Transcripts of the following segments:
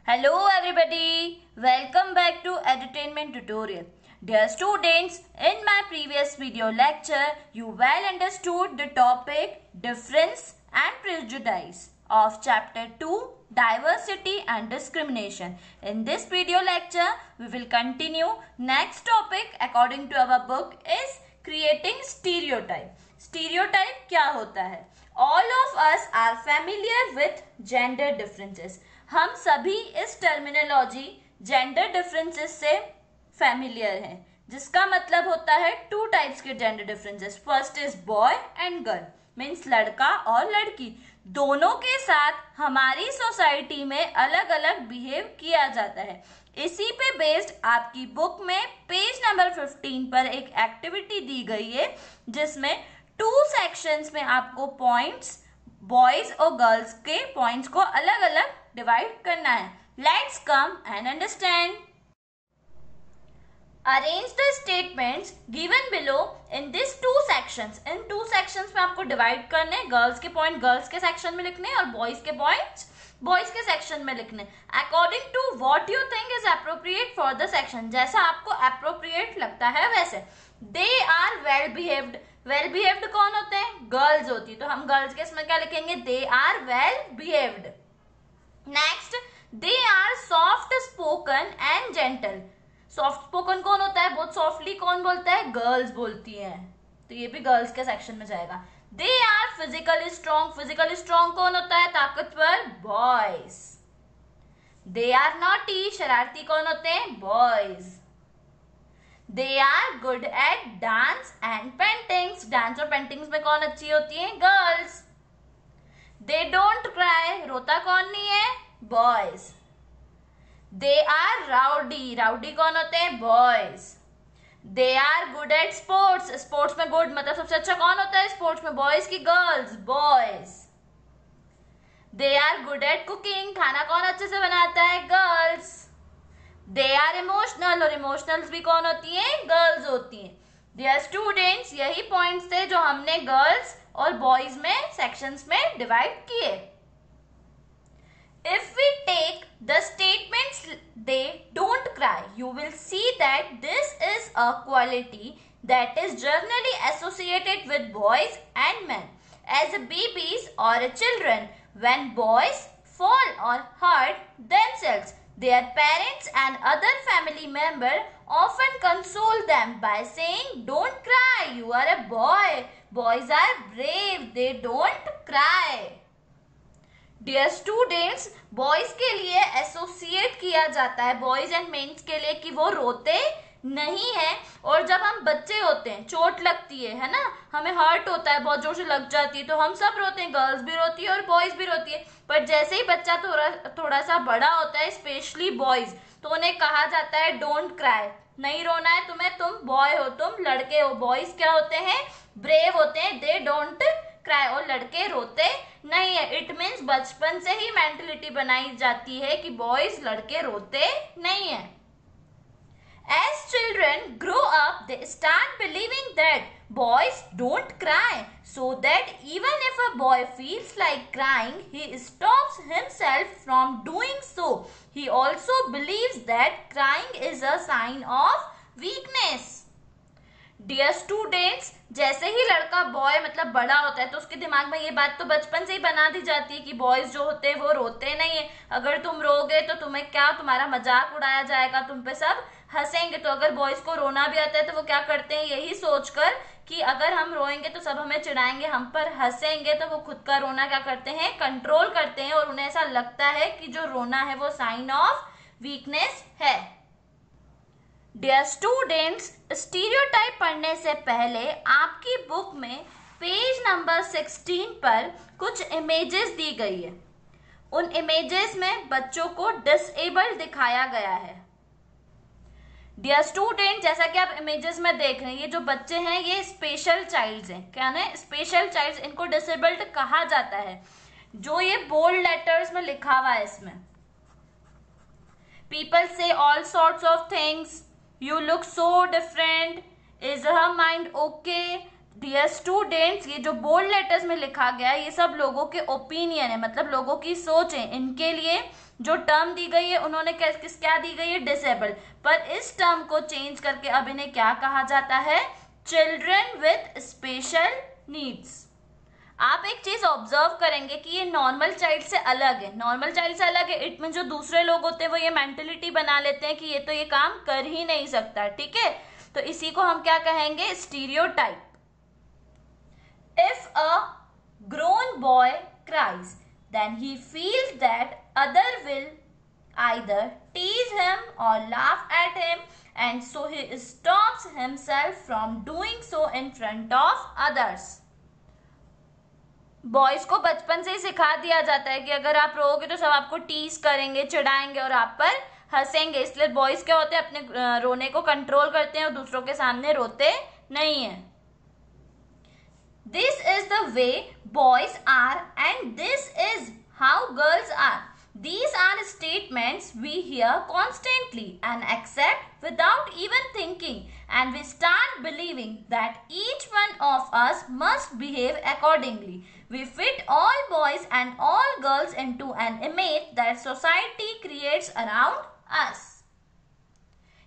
Hello everybody, welcome back to Edutainment Tutorial. Dear students, in my previous video lecture, you well understood the topic Difference and Prejudice of Chapter 2 Diversity and Discrimination. In this video lecture, we will continue. Next topic according to our book is Creating Stereotype. Stereotype क्या होता है? All of us are familiar with gender differences. हम सभी इस terminology gender differences से familiar हैं, जिसका मतलब होता है टू टाइप्स के gender differences. First is boy and girl, means लड़का और लड़की. दोनों के साथ हमारी सोसाइटी में अलग अलग बिहेव किया जाता है. इसी पे बेस्ड आपकी बुक में पेज नंबर 15 पर एक एक्टिविटी दी गई है, जिसमें 2 सेक्शंस में आपको पॉइंट्स बॉयज और गर्ल्स के पॉइंट्स को अलग अलग डिवाइड करना है. Let's come and understand. Arrange the statements given below in this 2 sections. In 2 sections में आपको डिवाइड करने. गर्ल्स के पॉइंट गर्ल्स के सेक्शन में लिखने और बॉयज के पॉइंट्स बॉयज के सेक्शन में लिखने. According to what you think is appropriate for the section. जैसा आपको अप्रोप्रिएट लगता है वैसे. They are well behaved. Well behaved कौन होते हैं? गर्ल्स होती. तो हम गर्ल्स के इसमें क्या लिखेंगे? They are well behaved. Next, they are soft spoken and gentle. Soft spoken कौन होता है? बहुत सॉफ्टली कौन बोलता है? गर्ल्स बोलती हैं. तो ये भी गर्ल्स के सेक्शन में जाएगा. They are physically strong. Physically strong कौन होता है? ताकतवर. बॉयज. They are naughty. शरारती कौन होते हैं? Boys. They are good at dance and paintings. Dance और पेंटिंग्स में कौन अच्छी होती है? गर्ल्स. They don't cry. रोता कौन नहीं है? Boys. They are rowdy. Rowdy कौन होते हैं? Boys. They are good at sports. Sports में गुड मतलब सबसे अच्छा कौन होता है स्पोर्ट्स में? बॉयज की girls. Boys. They are good at cooking. खाना कौन अच्छे से बनाता है? गर्ल्स. They are emotional. और इमोशनल्स भी कौन होती हैं? गर्ल्स होती हैं. डियर स्टूडेंट्स, यही पॉइंट्स थे जो हमने गर्ल्स और बॉयज में सेक्शंस में डिवाइड किए. If we take the statements they don't cry, you will see that this is a quality that is generally associated with boys and men. As babies or children, when boys fall or hurt themselves, their parents and other family members often console them by saying, "Don't cry, you are a boy. Boys are brave, they don't cry." Dear students, boys के लिए associate किया जाता है boys and mains के लिए कि वो रोते नहीं है. और जब हम बच्चे होते हैं, चोट लगती है ना, हमें हर्ट होता है, बहुत जोर से लग जाती है, तो हम सब रोते हैं. गर्ल्स भी रोती है और बॉयज भी रोती है. पर जैसे ही बच्चा थोड़ा सा बड़ा होता है, स्पेशली बॉयज, तो उन्हें कहा जाता है डोंट क्राई. नहीं रोना है तुम्हें, तुम बॉय हो, तुम लड़के हो. बॉयज क्या होते हैं? ब्रेव होते हैं. दे डोंट क्राई. और लड़के रोते नहीं है. इट मीन्स बचपन से ही मेंटेलिटी बनाई जाती है कि बॉयज लड़के रोते नहीं है. As children grow up, they start believing that boys don't cry, so that even if a boy feels like crying, he stops himself from doing so. He also believes that crying is a sign of weakness. Dear students, जैसे ही लड़का boy मतलब बड़ा होता है, तो उसके दिमाग में ये बात तो बचपन से ही बना दी जाती है कि बॉयज जो होते हैं वो रोते नहीं है. अगर तुम रोगे तो तुम्हें क्या, तुम्हारा मजाक उड़ाया जाएगा, तुम पे सब हंसेंगे. तो अगर बॉयज को रोना भी आता है तो वो क्या करते हैं? यही सोचकर कि अगर हम रोएंगे तो सब हमें चिढ़ाएंगे, हम पर हंसेंगे, तो वो खुद का रोना क्या करते हैं? कंट्रोल करते हैं. और उन्हें ऐसा लगता है कि जो रोना है वो साइन ऑफ वीकनेस है. डियर स्टूडेंट्स, स्टीरियोटाइप पढ़ने से पहले आपकी बुक में पेज नंबर 16 पर कुछ इमेजेस दी गई है. उन इमेजेस में बच्चों को डिसेबल्ड दिखाया गया है. डियर स्टूडेंट, जैसा कि आप इमेजेस में देख रहे हैं, ये जो बच्चे हैं ये स्पेशल चाइल्ड्स हैं. क्या है? Special child's. इनको डिसेबल्ड कहा जाता है. जो ये बोल्ड लेटर्स में लिखा हुआ है, इसमें people say all sorts of things. You look so different. Is her mind okay? Dear students, ये जो बोल्ड लेटर्स में लिखा गया है ये सब लोगों के ओपिनियन है, मतलब लोगों की सोच है. इनके लिए जो टर्म दी गई है उन्होंने क्या दी गई है, डिसेबल्ड, पर इस टर्म को चेंज करके अब इन्हें क्या कहा जाता है, चिल्ड्रन विथ स्पेशल नीड्स। आप एक चीज ऑब्जर्व करेंगे कि ये नॉर्मल चाइल्ड से अलग है, नॉर्मल चाइल्ड से अलग है, इट मीन जो दूसरे लोग होते हैं वो ये मेंटेलिटी बना लेते हैं कि ये तो ये काम कर ही नहीं सकता, ठीक है, तो इसी को हम क्या कहेंगे, stereotype. If a grown boy cries then he feels that other will either tease him or laugh at him and so he stops himself from doing so in front of others। Boys को बचपन से ही सिखा दिया जाता है कि अगर आप रोओगे तो सब आपको टीज करेंगे, चिढ़ाएंगे और आप पर हंसेंगे, इसलिए बॉयज क्या होते हैं, अपने रोने को कंट्रोल करते हैं और दूसरों के सामने रोते नहीं है। This is the way boys are and this is how girls are. These are statements we hear constantly and accept without even thinking, and we start believing that each one of us must behave accordingly. We fit all boys and all girls into an image that society creates around us.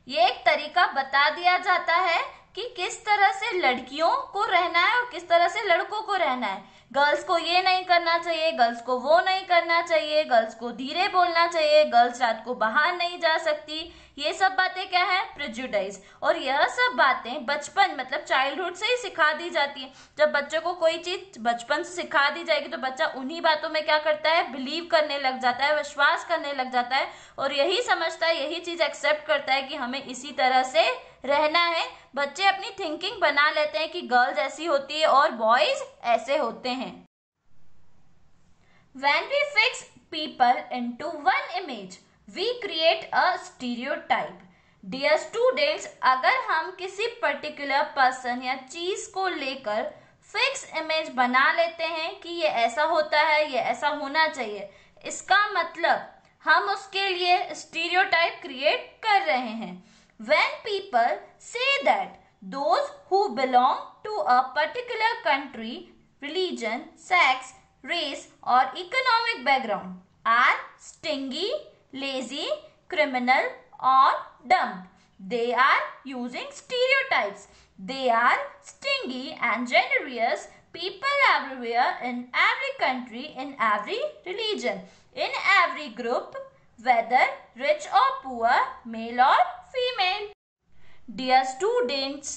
ये एक तरीका बता दिया जाता है कि किस तरह से लड़कियों को रहना है और किस तरह से लड़कों को रहना है। गर्ल्स को ये नहीं करना चाहिए, गर्ल्स को वो नहीं करना चाहिए, गर्ल्स को धीरे बोलना चाहिए, गर्ल्स रात को बाहर नहीं जा सकती, ये सब बातें क्या है, प्रेजुडाइज। और यह सब बातें बचपन मतलब चाइल्डहुड से ही सिखा दी जाती है। जब बच्चे को कोई चीज बचपन से सिखा दी जाएगी तो बच्चा उन्हीं बातों में क्या करता है, बिलीव करने लग जाता है, विश्वास करने लग जाता है और यही समझता है, यही चीज एक्सेप्ट करता है कि हमें इसी तरह से रहना है। बच्चे अपनी थिंकिंग बना लेते हैं कि गर्ल्स ऐसी होती है और बॉयज ऐसे होते हैं। When we fix people into one image, we create a stereotype. Dear students, अगर हम किसी पर्टिकुलर पर्सन या चीज को लेकर फिक्स इमेज बना लेते हैं कि ये ऐसा होता है, ये ऐसा होना चाहिए, इसका मतलब हम उसके लिए स्टीरियोटाइप क्रिएट कर रहे हैं। When people say that those who belong to a particular country, religion, sex, race or economic background are stingy, lazy, criminal or dumb, they are using stereotypes. They are stingy and generous people everywhere, in every country, in every religion, in every group, whether rich or poor, male or female. Dear students,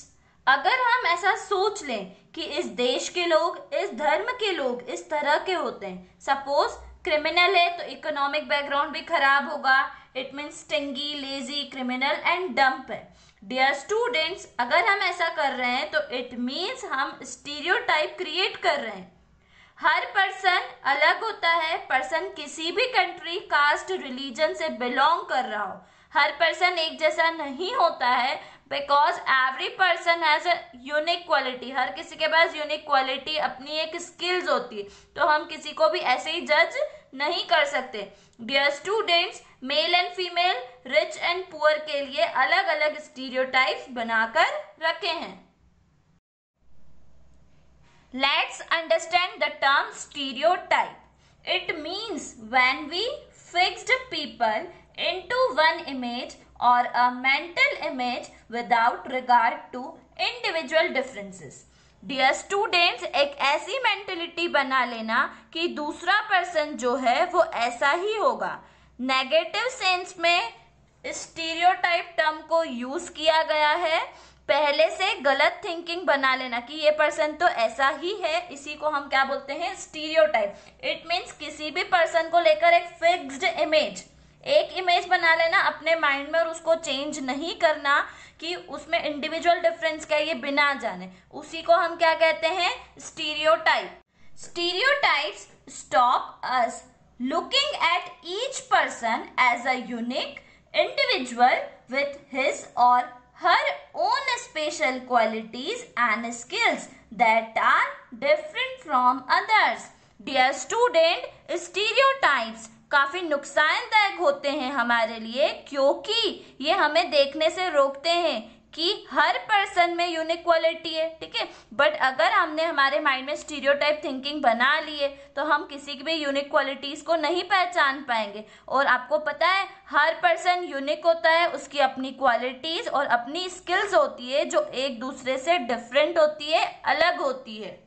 अगर हम ऐसा सोच लें कि इस देश के लोग, इस धर्म के लोग इस तरह के होते हैं, सपोज क्रिमिनल है तो इकोनॉमिक बैकग्राउंड भी खराब होगा, it means stingy, lazy, criminal and dumb है। डियर स्टूडेंट्स, अगर हम ऐसा कर रहे हैं तो इट मीन्स हम स्टीरियोटाइप क्रिएट कर रहे हैं। हर पर्सन अलग होता है, पर्सन किसी भी कंट्री, कास्ट, रिलीजन से बिलोंग कर रहा हो, हर पर्सन एक जैसा नहीं होता है, because every person has a unique quality. हर किसी के पास यूनिक क्वालिटी, अपनी एक स्किल्स होती है, तो हम किसी को भी ऐसे ही जज नहीं कर सकते। Dear students, male and female, rich and poor के लिए अलग अलग स्टीरियोटाइप्स बनाकर रखे हैं। Let's understand the term stereotype. It means when we fixed people into one image or a mental image without regard to individual differences. Dear students, एक ऐसी mentality बना लेना कि दूसरा पर्सन जो है वो ऐसा ही होगा। नेगेटिव सेंस में स्टीरियोटाइप टर्म को यूज किया गया है, पहले से गलत थिंकिंग बना लेना कि ये पर्सन तो ऐसा ही है, इसी को हम क्या बोलते हैं, स्टीरियोटाइप। इट मीन्स किसी भी पर्सन को लेकर एक फिक्स्ड इमेज, एक इमेज बना लेना अपने माइंड में और उसको चेंज नहीं करना कि उसमें इंडिविजुअल डिफरेंस क्या है, ये बिना जाने, उसी को हम क्या कहते हैं, stereotype. Stereotypes stop us looking at each person as a unique individual with his or her own special qualities and skills that are different from others. Dear student, stereotypes काफी नुकसानदायक होते हैं हमारे लिए, क्योंकि ये हमें देखने से रोकते हैं कि हर पर्सन में यूनिक क्वालिटी है, ठीक है। बट अगर हमने हमारे माइंड में स्टीरियोटाइप थिंकिंग बना ली है तो हम किसी की भी यूनिक क्वालिटीज को नहीं पहचान पाएंगे। और आपको पता है हर पर्सन यूनिक होता है, उसकी अपनी क्वालिटीज और अपनी स्किल्स होती है जो एक दूसरे से डिफरेंट होती है, अलग होती है।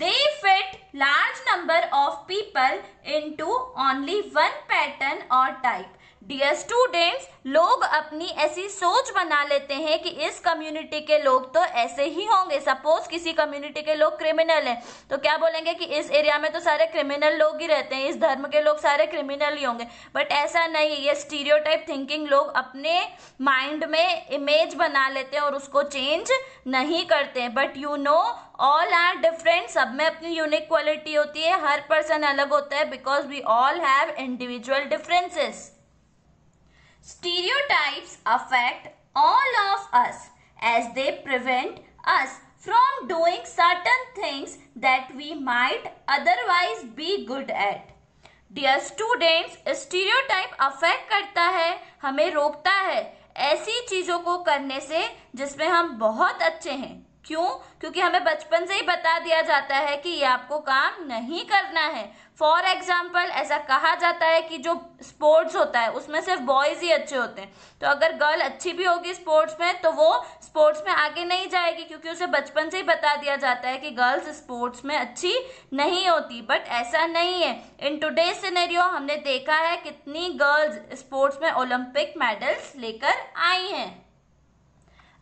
They fit large number of people into only one pattern or type. Dear students, लोग अपनी ऐसी सोच बना लेते हैं कि इस कम्युनिटी के लोग तो ऐसे ही होंगे। सपोज किसी कम्युनिटी के लोग क्रिमिनल हैं तो क्या बोलेंगे कि इस एरिया में तो सारे क्रिमिनल लोग ही रहते हैं, इस धर्म के लोग सारे क्रिमिनल ही होंगे। बट ऐसा नहीं है, ये स्टीरियोटाइप थिंकिंग लोग अपने माइंड में इमेज बना लेते हैं और उसको चेंज नहीं करते हैं। But you know all are different, सब में अपनी यूनिक क्वालिटी होती है, हर पर्सन अलग होता है, because we all have individual differences. Stereotypes affect all of us as they prevent us from doing certain things that we might otherwise be good at. Dear students, stereotype affect करता है, हमें रोकता है ऐसी चीजों को करने से जिसमें हम बहुत अच्छे हैं। क्यों? क्योंकि हमें बचपन से ही बता दिया जाता है कि ये आपको काम नहीं करना है। फॉर एग्जाम्पल ऐसा कहा जाता है कि जो स्पोर्ट्स होता है उसमें सिर्फ बॉयज ही अच्छे होते हैं, तो अगर गर्ल अच्छी भी होगी स्पोर्ट्स में तो वो स्पोर्ट्स में आगे नहीं जाएगी, क्योंकि उसे बचपन से ही बता दिया जाता है कि गर्ल्स स्पोर्ट्स में अच्छी नहीं होती। बट ऐसा नहीं है। इन टुडे सिनेरियो हमने देखा है कितनी गर्ल्स स्पोर्ट्स में ओलंपिक मेडल्स लेकर आई हैं।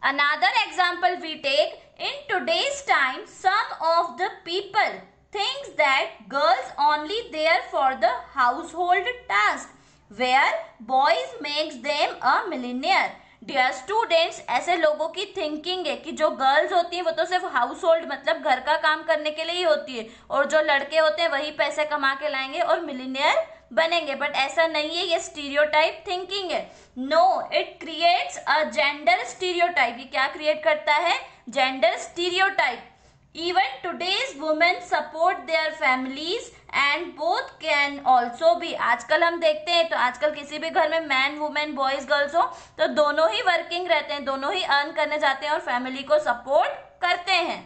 Another example we take, in today's time some of the people thinks that girls only there for the household task where boys makes them a millionaire. Dear students, ऐसे लोगों की thinking है कि जो girls होती हैं वो तो सिर्फ हाउस होल्ड मतलब घर का काम करने के लिए ही होती है, और जो लड़के होते हैं वही पैसे कमा के लाएंगे और मिलियनेयर बनेंगे। बट ऐसा नहीं है, ये स्टीरियोटाइप थिंकिंग है। No, it creates a gender stereotype. ये क्या क्रिएट करता है? Gender stereotype. Even today's women support their families and both can also be। आजकल हम देखते हैं तो आजकल किसी भी घर में मैन वुमेन बॉयज गर्ल्स हो तो दोनों ही वर्किंग रहते हैं, दोनों ही अर्न करने जाते हैं और फैमिली को सपोर्ट करते हैं।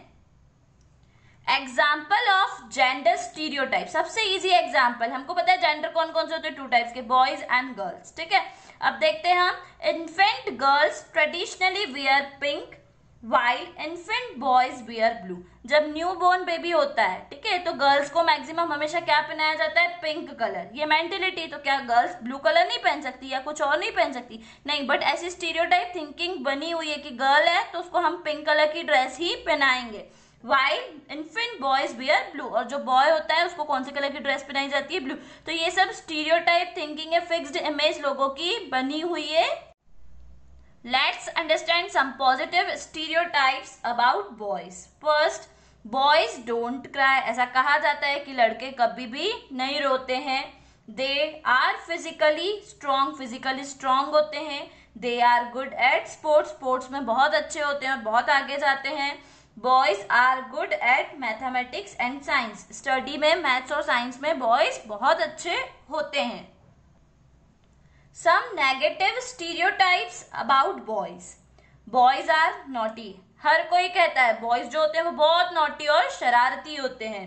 एग्जाम्पल ऑफ जेंडर स्टीरियोटाइप, सबसे इजी एग्जाम्पल, हमको पता है जेंडर कौन कौन से होते हैं, 2 टाइप्स के, बॉयज एंड गर्ल्स, ठीक है। अब देखते हैं हम, infant girls traditionally wear pink while infant boys wear blue. जब न्यू बोर्न बेबी होता है, ठीक है, तो गर्ल्स को मैक्सिमम हमेशा क्या पहनाया जाता है? Pink colour. ये मेंटेलिटी, तो क्या गर्ल्स ब्लू कलर नहीं पहन सकती या कुछ और नहीं पहन सकती? नहीं, बट ऐसी स्टीरियोटाइप थिंकिंग बनी हुई है कि गर्ल है तो उसको हम पिंक कलर की ड्रेस ही पहनाएंगे। While infant boys wear blue, और जो बॉय होता है उसको कौन से कलर की ड्रेस पहनाई जाती है? ब्लू। तो ये सब स्टीरियोटाइप थिंकिंग है, फिक्स्ड इमेज लोगों की बनी हुई है। Let's understand some positive stereotypes about boys. First, boys don't cry. ऐसा कहा जाता है कि लड़के कभी भी नहीं रोते हैं। They are physically strong होते हैं। They are good at sports में बहुत अच्छे होते हैं और बहुत आगे जाते हैं। Boys are good at mathematics and science. Study में मैथ्स और साइंस में बॉयज बहुत अच्छे होते हैं। Some negative stereotypes about boys. Boys are naughty. हर कोई कहता है बॉयज जो होते हैं वो बहुत नॉटी और शरारती होते हैं।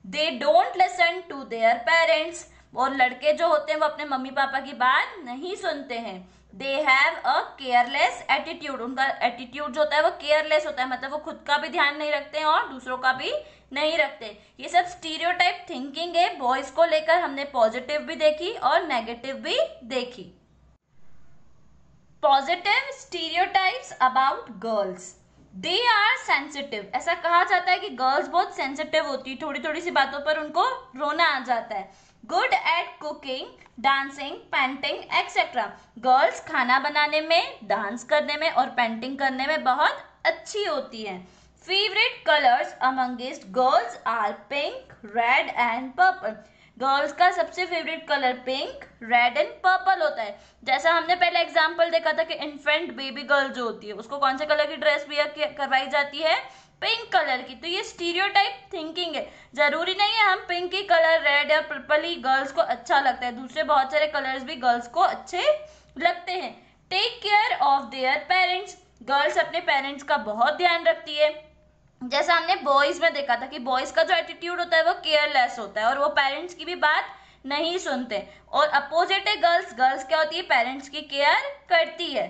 They don't listen to their parents. और लड़के जो होते हैं वो अपने मम्मी पापा की बात नहीं सुनते हैं। They have a careless attitude. उनका एटीट्यूड जो होता है वो केयरलेस होता है, मतलब वो खुद का भी ध्यान नहीं रखते हैं और दूसरों का भी नहीं रखते। ये सब स्टीरियोटाइप थिंकिंग है। बॉयज को लेकर हमने पॉजिटिव भी देखी और नेगेटिव भी देखी। Positive stereotypes about girls, they are sensitive. ऐसा कहा जाता है कि गर्ल्स बहुत सेंसिटिव होती है, थोड़ी थोड़ी सी बातों पर उनको रोना आ जाता है। Good at cooking, dancing, painting etcetera. Girls खाना बनाने में, डांस करने में और पेंटिंग करने में बहुत अच्छी होती हैं। Favourite colours amongst girls are pink, red and purple. Girls का सबसे favourite colour pink, red and purple होता है। जैसा हमने पहले एग्जांपल देखा था कि इन्फेंट बेबी गर्ल जो होती है उसको कौन से कलर की ड्रेस वियर करवाई जाती है? पिंक कलर की। तो ये स्टीरियोटाइप थिंकिंग है। जरूरी नहीं है हम पिंक ही कलर, रेड या पर्पल ही गर्ल्स को अच्छा लगता है, दूसरे बहुत सारे कलर्स भी गर्ल्स को अच्छे लगते हैं। Take care of their parents, girls अपने पेरेंट्स का बहुत ध्यान रखती है। जैसा हमने बॉयज में देखा था कि बॉयज का जो एटीट्यूड होता है वो केयरलेस होता है और वो पेरेंट्स की भी बात नहीं सुनते, और अपोजिट है गर्ल्स, गर्ल्स क्या होती है, पेरेंट्स की केयर करती है।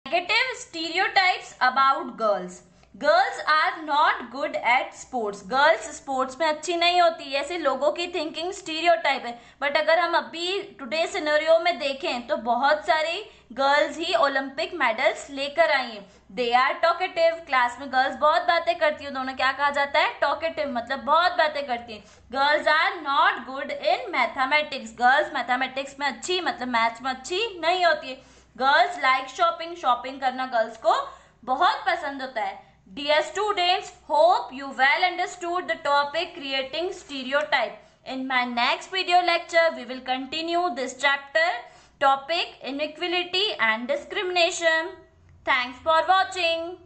Negative stereotypes about girls, girls are not good at sports, girls sports में अच्छी नहीं होती, ऐसे लोगों की थिंकिंग स्टीरियोटाइप है। बट अगर हम अभी टुडे सिनेरियो में देखें तो बहुत सारी गर्ल्स ही ओलंपिक मेडल्स लेकर आई हैं। दे आर टॉकेटिव, क्लास में गर्ल्स बहुत बातें करती है, दोनों क्या कहा जाता है, टॉकेटिव, मतलब बहुत बातें करती हैं। Girls are not good in mathematics, girls mathematics में अच्छी मतलब मैथ्स में अच्छी नहीं होती है। गर्ल्स लाइक शॉपिंग, शॉपिंग करना गर्ल्स को बहुत पसंद होता है। Dear students, hope you well understood the topic creating stereotype. In my next video lecture, we will continue this chapter topic inequality and discrimination. Thanks for watching.